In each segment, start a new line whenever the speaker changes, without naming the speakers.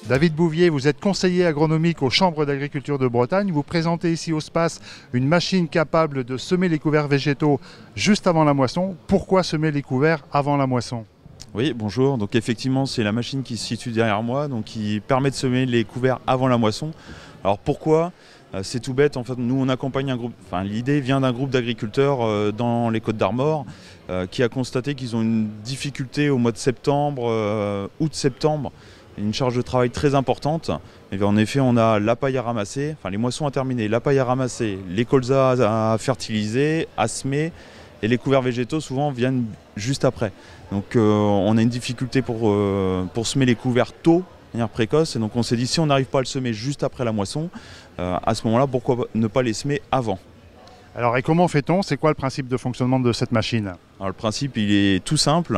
David Bouvier, vous êtes conseiller agronomique aux Chambres d'agriculture de Bretagne. Vous présentez ici au SPAS une machine capable de semer les couverts végétaux juste avant la moisson. Pourquoi semer les couverts avant la moisson?
Oui, bonjour. Donc effectivement, c'est la machine qui se situe derrière moi, donc qui permet de semer les couverts avant la moisson. Alors pourquoi? C'est tout bête. En fait, nous on accompagne un groupe. Enfin, l'idée vient d'un groupe d'agriculteurs dans les Côtes-d'Armor qui a constaté qu'ils ont une difficulté au mois de septembre, août-septembre. Une charge de travail très importante. Et bien, en effet, on a la paille à ramasser, enfin les moissons à terminer, la paille à ramasser, les colzas à fertiliser, à semer, et les couverts végétaux souvent viennent juste après. Donc on a une difficulté pour semer les couverts tôt, de manière précoce, et donc on s'est dit si on n'arrive pas à le semer juste après la moisson, à ce moment-là, pourquoi ne pas les semer avant?
Alors et comment fait-on? C'est quoi le principe de fonctionnement de cette machine?
Alors le principe il est tout simple.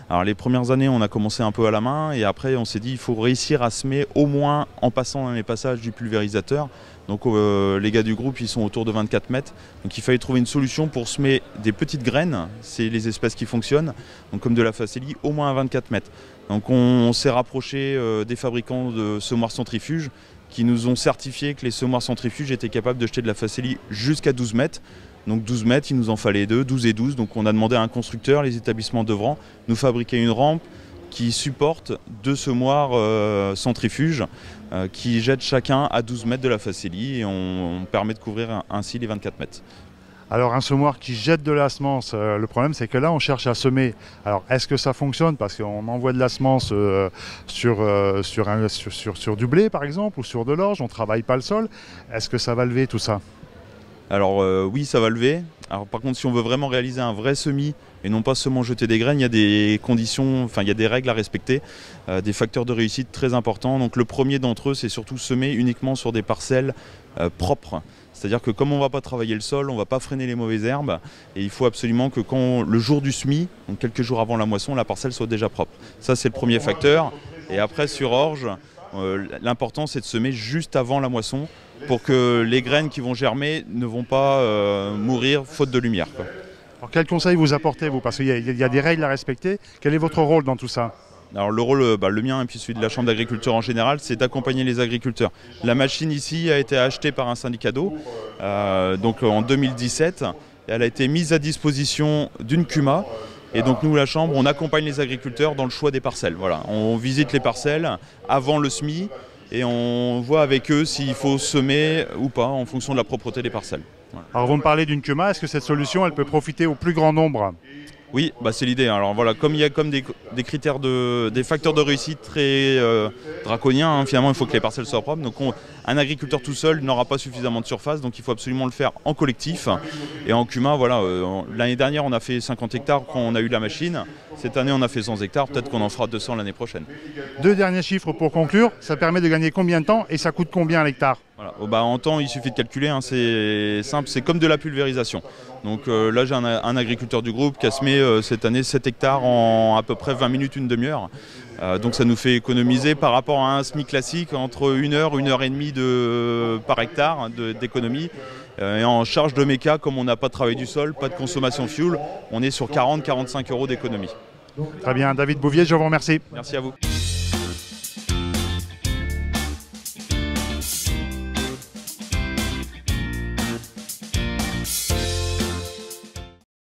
Alors les premières années on a commencé un peu à la main et après on s'est dit il faut réussir à semer au moins en passant dans les passages du pulvérisateur. Donc les gars du groupe ils sont autour de 24 mètres. Donc il fallait trouver une solution pour semer des petites graines, c'est les espèces qui fonctionnent, donc comme de la facélie au moins à 24 mètres. Donc on s'est rapproché des fabricants de semoirs centrifuges qui nous ont certifié que les semoirs centrifuges étaient capables de jeter de la facélie jusqu'à 12 mètres. Donc 12 mètres, il nous en fallait 2, 12 et 12. Donc on a demandé à un constructeur, les établissements devront nous fabriquer une rampe qui supporte 2 semoirs centrifuges qui jettent chacun à 12 mètres de la facélie et on permet de couvrir ainsi les 24 mètres.
Alors un semoir qui jette de la semence, le problème c'est que là on cherche à semer. Alors est-ce que ça fonctionne? Parce qu'on envoie de la semence sur du blé par exemple ou sur de l'orge, on ne travaille pas le sol. Est-ce que ça va lever tout ça?
Alors oui, ça va lever. Alors par contre, si on veut vraiment réaliser un vrai semis et non pas seulement jeter des graines, il y a des conditions, enfin il y a des règles à respecter, des facteurs de réussite très importants. Donc le premier d'entre eux, c'est surtout semer uniquement sur des parcelles propres. C'est-à-dire que comme on ne va pas travailler le sol, on ne va pas freiner les mauvaises herbes et il faut absolument que le jour du semis, donc quelques jours avant la moisson, la parcelle soit déjà propre. Ça c'est le premier facteur. Et après sur orge, l'important c'est de semer juste avant la moisson pour que les graines qui vont germer ne vont pas mourir faute de lumière, quoi.
Alors quel conseil vous apportez vous? Parce qu'il y a des règles à respecter. Quel est votre rôle dans tout ça?
Alors le rôle, le mien et puis celui de la Chambre d'agriculture en général, c'est d'accompagner les agriculteurs. La machine ici a été achetée par un syndicat d'eau, donc en 2017. Elle a été mise à disposition d'une CUMA. Et donc nous, la Chambre, on accompagne les agriculteurs dans le choix des parcelles. Voilà. On visite les parcelles avant le semis et on voit avec eux s'il faut semer ou pas en fonction de la propreté des parcelles. Voilà.
Alors vous me parlez d'une CUMA, est-ce que cette solution elle peut profiter au plus grand nombre?
Oui, c'est l'idée. Alors voilà, comme il y a des critères des facteurs de réussite très draconiens, finalement il faut que les parcelles soient propres. Donc un agriculteur tout seul n'aura pas suffisamment de surface, donc il faut absolument le faire en collectif. Et en CUMA, voilà, l'année dernière on a fait 50 hectares quand on a eu la machine. Cette année on a fait 100 hectares, peut-être qu'on en fera 200 l'année prochaine.
2 derniers chiffres pour conclure, ça permet de gagner combien de temps et ça coûte combien à l'hectare?
Voilà. En temps, il suffit de calculer, c'est simple, c'est comme de la pulvérisation. Donc là, j'ai un agriculteur du groupe qui a semé cette année 7 hectares en à peu près 20 minutes, une demi-heure. Donc ça nous fait économiser par rapport à un semis classique entre 1 heure, 1 heure et demie par hectare d'économie. Et en charge de méca, comme on n'a pas de travail du sol, pas de consommation fuel, on est sur 40-45 € d'économie.
Très bien, David Bouvier, je vous remercie.
Merci à vous.